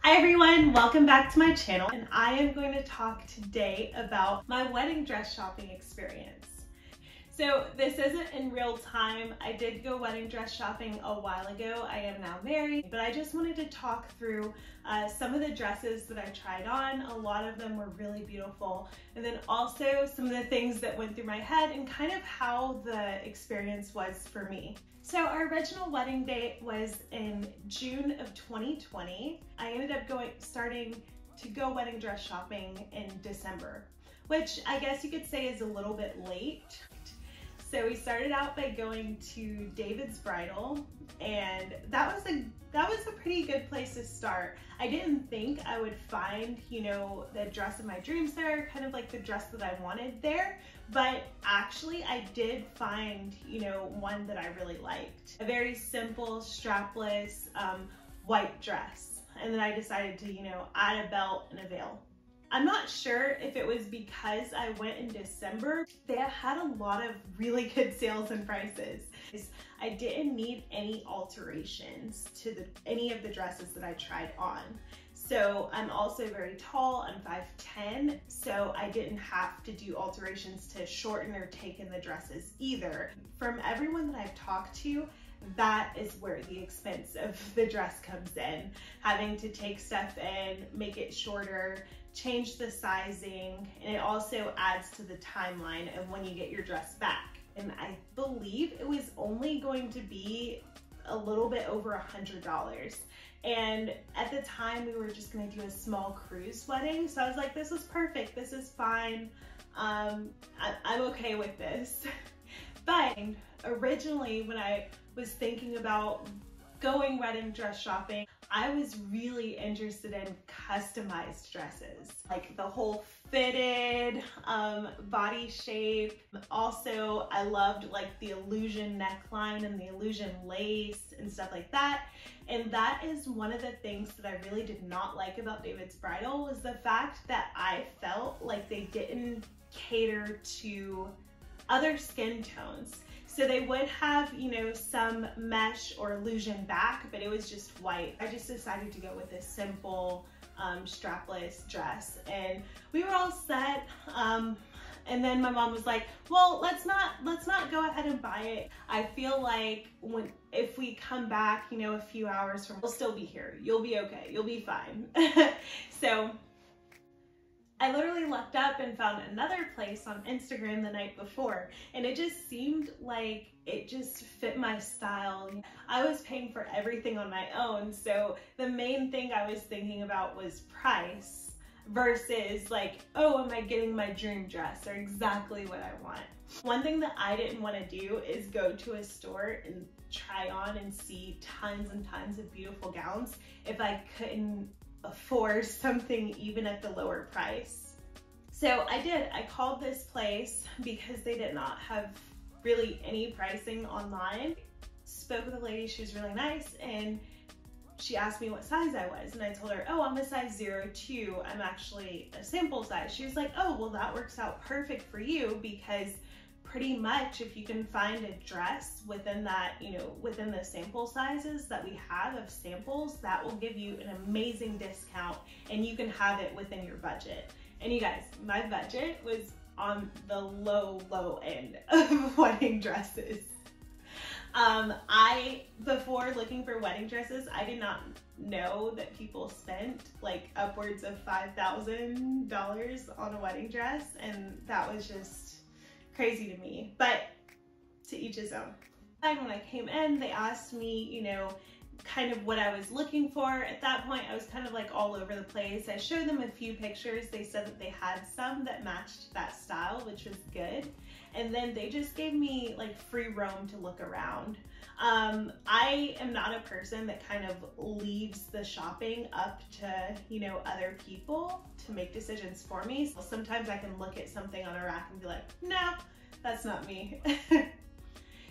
Hi everyone, welcome back to my channel, and I am going to talk today about my wedding dress shopping experience. So this isn't in real time. I did go wedding dress shopping a while ago. I am now married, but I just wanted to talk through some of the dresses that I tried on. A lot of them were really beautiful, and then also some of the things that went through my head and kind of how the experience was for me. So our original wedding date was in June of 2020. I ended up starting to go wedding dress shopping in December, which I guess you could say is a little bit late. So we started out by going to David's Bridal, and that was a pretty good place to start. I didn't think I would find, the dress of my dreams there, kind of like the dress that I wanted there, but actually I did find, one that I really liked. A very simple, strapless, white dress. And then I decided to, add a belt and a veil. I'm not sure if it was because I went in December. They had a lot of really good sales and prices. I didn't need any alterations to any of the dresses that I tried on. So I'm also very tall, I'm 5'10", so I didn't have to do alterations to shorten or take in the dresses either. From everyone that I've talked to, that is where the expense of the dress comes in. Having to take stuff in, make it shorter, change the sizing, and it also adds to the timeline of when you get your dress back. And I believe it was only going to be a little bit over $100. And at the time we were just gonna do a small cruise wedding. So I was like, this is perfect, this is fine. I'm okay with this. But originally when I was thinking about going wedding dress shopping, I was really interested in customized dresses, like the whole fitted body shape. Also, I loved like the illusion neckline and the illusion lace and stuff like that. And that is one of the things that I really did not like about David's Bridal, was the fact that I felt like they didn't cater to other skin tones. So they would have, some mesh or illusion back, but it was just white. I just decided to go with this simple strapless dress, and we were all set. And then my mom was like, well, let's not go ahead and buy it. I feel like if we come back, a few hours from, we'll still be here. You'll be okay. You'll be fine. So I literally looked up and found another place on Instagram the night before, and it just seemed like it just fit my style. I was paying for everything on my own, so the main thing I was thinking about was price versus like, oh, am I getting my dream dress or exactly what I want? One thing that I didn't want to do is go to a store and try on and see tons and tons of beautiful gowns if I couldn't afford something even at the lower price. So I did. I called this place because they did not have really any pricing online. Spoke with a lady, she was really nice, and she asked me what size I was, and I told her, oh, I'm a size 02. I'm actually a sample size. She was like, oh, well, that works out perfect for you, because pretty much if you can find a dress within that, within the sample sizes that we have of samples, that will give you an amazing discount, and you can have it within your budget. And you guys, my budget was on the low end of wedding dresses. Before looking for wedding dresses, I did not know that people spent like upwards of $5,000 on a wedding dress, and that was just crazy to me, but to each his own. And when I came in, they asked me, kind of what I was looking for. At that point, I was kind of like all over the place. I showed them a few pictures. They said that they had some that matched that style, which was good. And then they just gave me like free roam to look around. I am not a person that kind of leaves the shopping up to, other people to make decisions for me. So sometimes I can look at something on a rack and be like, no, that's not me.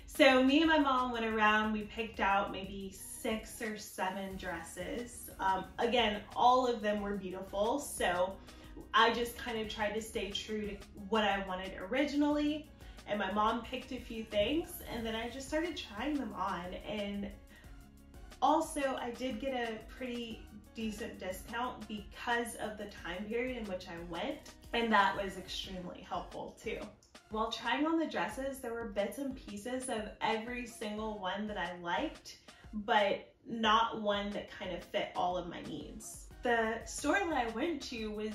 So me and my mom went around, we picked out maybe 6 or 7 dresses. Again, all of them were beautiful. So I just kind of tried to stay true to what I wanted originally. And my mom picked a few things, and then I just started trying them on. And also I did get a pretty decent discount because of the time period in which I went, and that was extremely helpful too. While trying on the dresses, there were bits and pieces of every single one that I liked, but not one that kind of fit all of my needs. The store that I went to was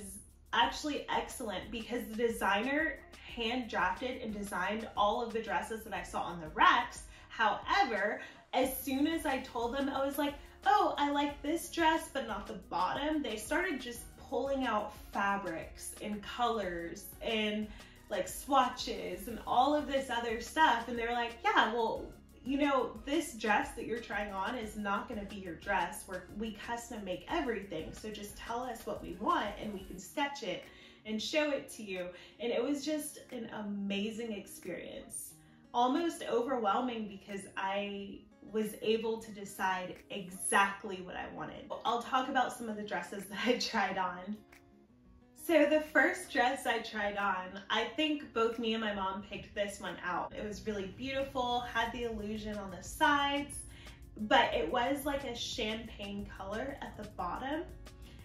actually excellent because the designer hand drafted and designed all of the dresses that I saw on the racks. However, as soon as I told them, I was like, oh, I like this dress, but not the bottom, they started just pulling out fabrics and colors and like swatches and all of this other stuff. And they were like, yeah, well, you know, this dress that you're trying on is not gonna be your dress. We custom make everything. So just tell us what we want and we can sketch it and show it to you. And it was just an amazing experience. Almost overwhelming because I was able to decide exactly what I wanted. I'll talk about some of the dresses that I tried on. So the first dress I tried on, I think both me and my mom picked this one out. It was really beautiful, had the illusion on the sides, but it was like a champagne color at the bottom.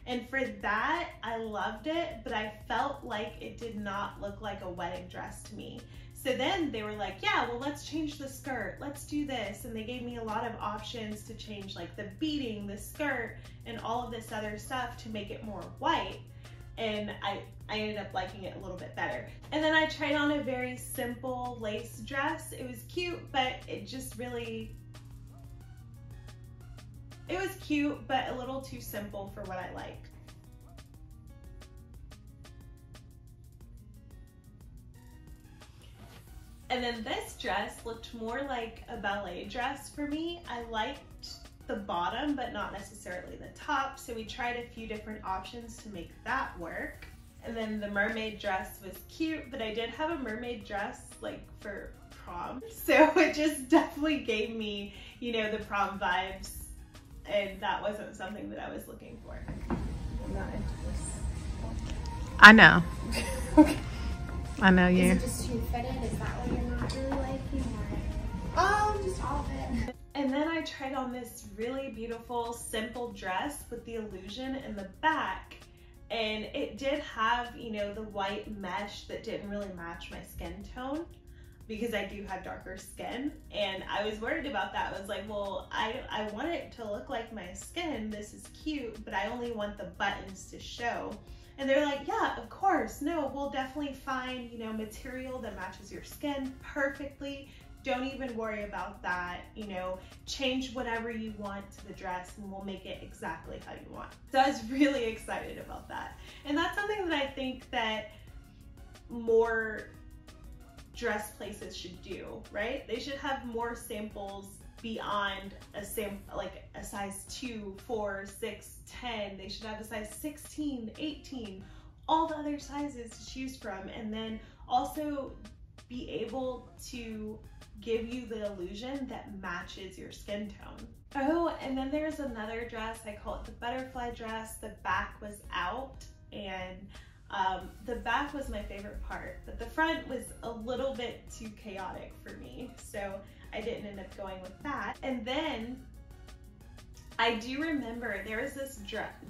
And for that, I loved it, but I felt like it did not look like a wedding dress to me. So then they were like, yeah, well, let's change the skirt. Let's do this. And they gave me a lot of options to change like the beading, the skirt, and all of this other stuff to make it more white. And I ended up liking it a little bit better. And then I tried on a very simple lace dress. It was cute, but it just really, it was cute, but a little too simple for what I liked. And then this dress looked more like a ballet dress for me. I liked the bottom, but not necessarily the top. So we tried a few different options to make that work. And then the mermaid dress was cute, but I did have a mermaid dress like for prom. So it just definitely gave me, you know, the prom vibes. And that wasn't something that I was looking for. I'm not into this. I know. Okay. I know you. Is it just too fitted? Is that what you're not really liking? Or just all of it. And then I tried on this really beautiful, simple dress with the illusion in the back. And it did have, you know, the white mesh that didn't really match my skin tone because I do have darker skin. And I was worried about that. I was like, well, I want it to look like my skin. This is cute, but I only want the buttons to show. And they're like, yeah, of course. No, we'll definitely find, you know, material that matches your skin perfectly. Don't even worry about that, you know, change whatever you want to the dress and we'll make it exactly how you want. So I was really excited about that. And that's something that I think that more dress places should do, right? They should have more samples beyond like a size 2, 4, 6, 10. They should have a size 16, 18, all the other sizes to choose from, and then also be able to give you the illusion that matches your skin tone. Oh, and then there's another dress, I call it the butterfly dress. The back was out, and the back was my favorite part, but the front was a little bit too chaotic for me, so I didn't end up going with that. And then I do remember there was this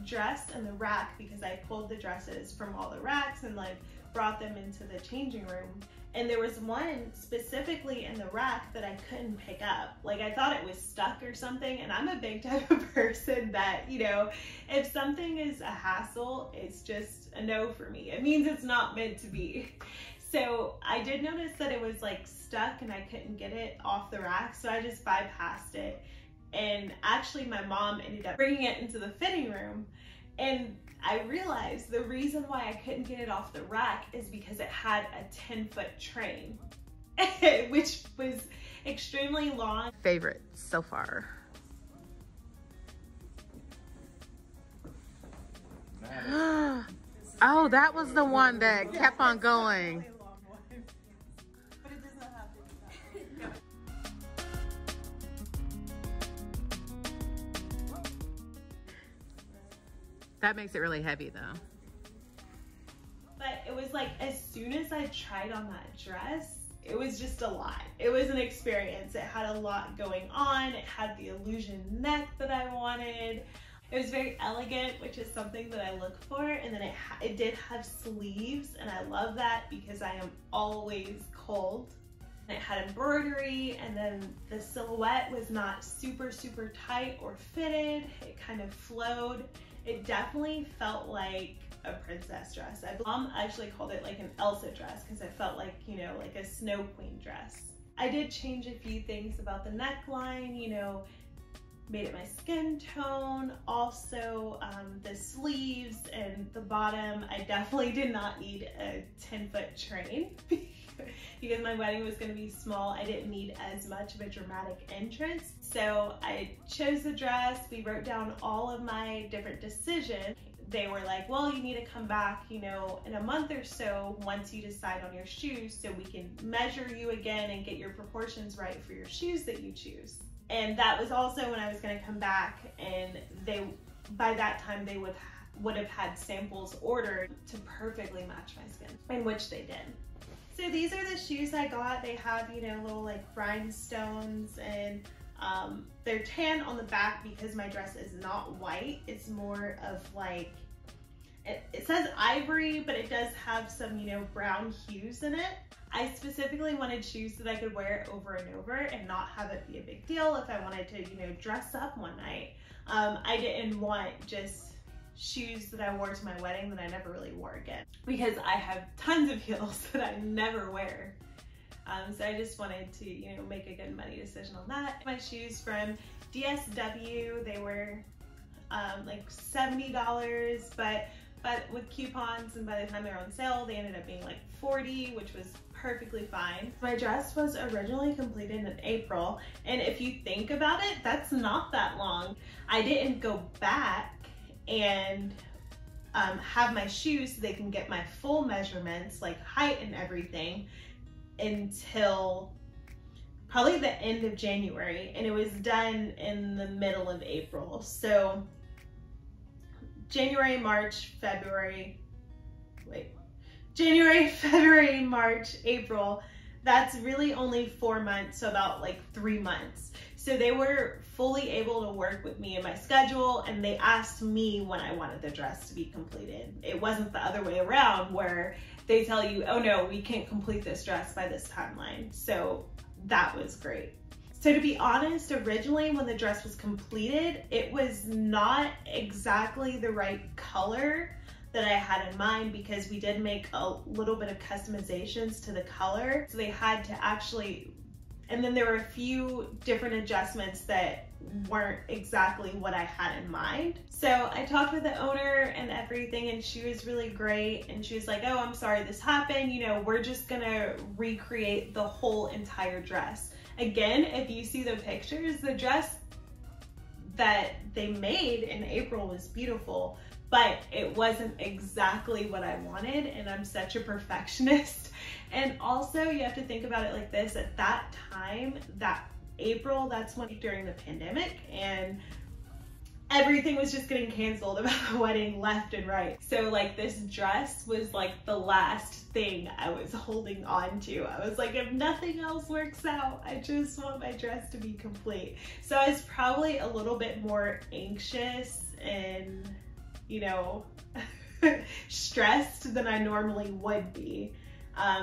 dress in the rack because I pulled the dresses from all the racks and like brought them into the changing room. And there was one specifically in the rack that I couldn't pick up. Like I thought it was stuck or something, and I'm a big type of person that, you know, if something is a hassle, it's just a no for me. It means it's not meant to be. So I did notice that it was like stuck and I couldn't get it off the rack, so I just bypassed it. And actually my mom ended up bringing it into the fitting room, and I realized the reason why I couldn't get it off the rack is because it had a 10-foot train, which was extremely long. Favorite so far? Oh, that was the one that kept on going. That makes it really heavy though. But it was like, as soon as I tried on that dress, it was just a lot. It was an experience. It had a lot going on. It had the illusion neck that I wanted. It was very elegant, which is something that I look for, and then it did have sleeves, and I love that because I am always cold. It had embroidery, and then the silhouette was not super tight or fitted. It kind of flowed. It definitely felt like a princess dress. My mom actually called it like an Elsa dress because it felt like, you know, like a snow queen dress. I did change a few things about the neckline, you know, made it my skin tone. Also, the sleeves and the bottom, I definitely did not need a 10-foot train because my wedding was going to be small. I didn't need as much of a dramatic entrance. So I chose the dress. We wrote down all of my different decisions. They were like, well, you need to come back, you know, in a month or so once you decide on your shoes so we can measure you again and get your proportions right for your shoes that you choose. And that was also when I was going to come back, and by that time they would have had samples ordered to perfectly match my skin, in which they did. So these are the shoes I got. They have, you know, little like rhinestones, and they're tan on the back because my dress is not white. It's more of like, it says ivory, but it does have some, you know, brown hues in it. I specifically wanted shoes that I could wear over and over and not have it be a big deal if I wanted to, you know, dress up one night. I didn't want just shoes that I wore to my wedding that I never really wore again, because I have tons of heels that I never wear. So I just wanted to, you know, make a good money decision on that. My shoes from DSW, they were like $70, but with coupons, and by the time they were on sale, they ended up being like $40, which was perfectly fine. My dress was originally completed in April, and if you think about it, that's not that long. I didn't go back and have my shoes so they can get my full measurements, like height and everything, until probably the end of January, and it was done in the middle of April. So January, February, March, April, that's really only 4 months, so about like 3 months. So they were fully able to work with me and my schedule, and they asked me when I wanted the dress to be completed. It wasn't the other way around where they tell you, oh no, we can't complete this dress by this timeline. So that was great. So to be honest, originally when the dress was completed, it was not exactly the right color that I had in mind, because we did make a little bit of customizations to the color. So they had to actually, and then there were a few different adjustments that weren't exactly what I had in mind. So I talked with the owner and everything, and she was really great. And she was like, oh, I'm sorry this happened. You know, we're just gonna recreate the whole entire dress. Again, if you see the pictures, the dress that they made in April was beautiful, but it wasn't exactly what I wanted, and I'm such a perfectionist. And also you have to think about it like this, at that time, that April, that's when during the pandemic, and everything was just getting canceled about the wedding left and right. So like this dress was like the last thing I was holding on to. I was like, if nothing else works out, I just want my dress to be complete. So I was probably a little bit more anxious and, you know, stressed than I normally would be,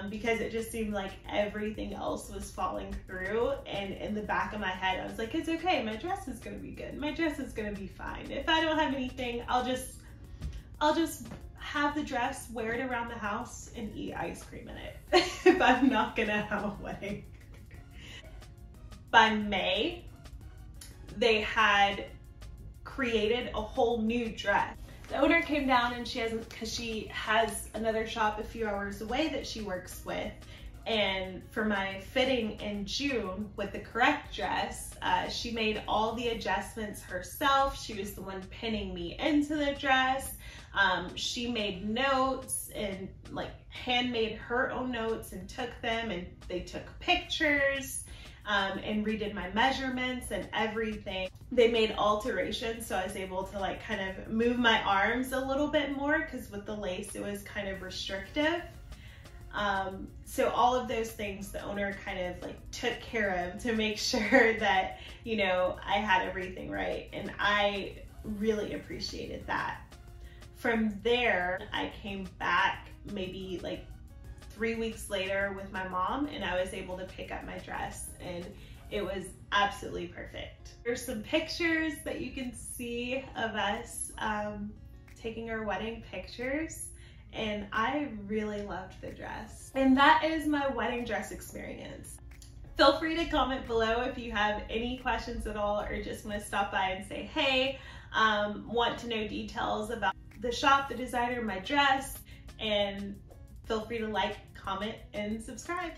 because it just seemed like everything else was falling through. And in the back of my head, I was like, it's okay, my dress is gonna be good, my dress is gonna be fine. If I don't have anything, I'll just have the dress, wear it around the house, and eat ice cream in it if I'm not gonna have a wedding. By May, they had created a whole new dress. The owner came down, and because she has another shop a few hours away that she works with, and for my fitting in June with the correct dress, she made all the adjustments herself. She was the one pinning me into the dress. She made notes and like handmade her own notes and took them, and they took pictures. And redid my measurements and everything. They made alterations, so I was able to like kind of move my arms a little bit more, because with the lace it was kind of restrictive. So all of those things the owner kind of like took care of to make sure that, you know, I had everything right. And I really appreciated that. From there, I came back maybe like 3 weeks later with my mom, and I was able to pick up my dress, and it was absolutely perfect. There's some pictures that you can see of us taking our wedding pictures, and I really loved the dress. And that is my wedding dress experience. Feel free to comment below if you have any questions at all, or just want to stop by and say, hey, want to know details about the shop, the designer, my dress, and feel free to like, comment, and subscribe.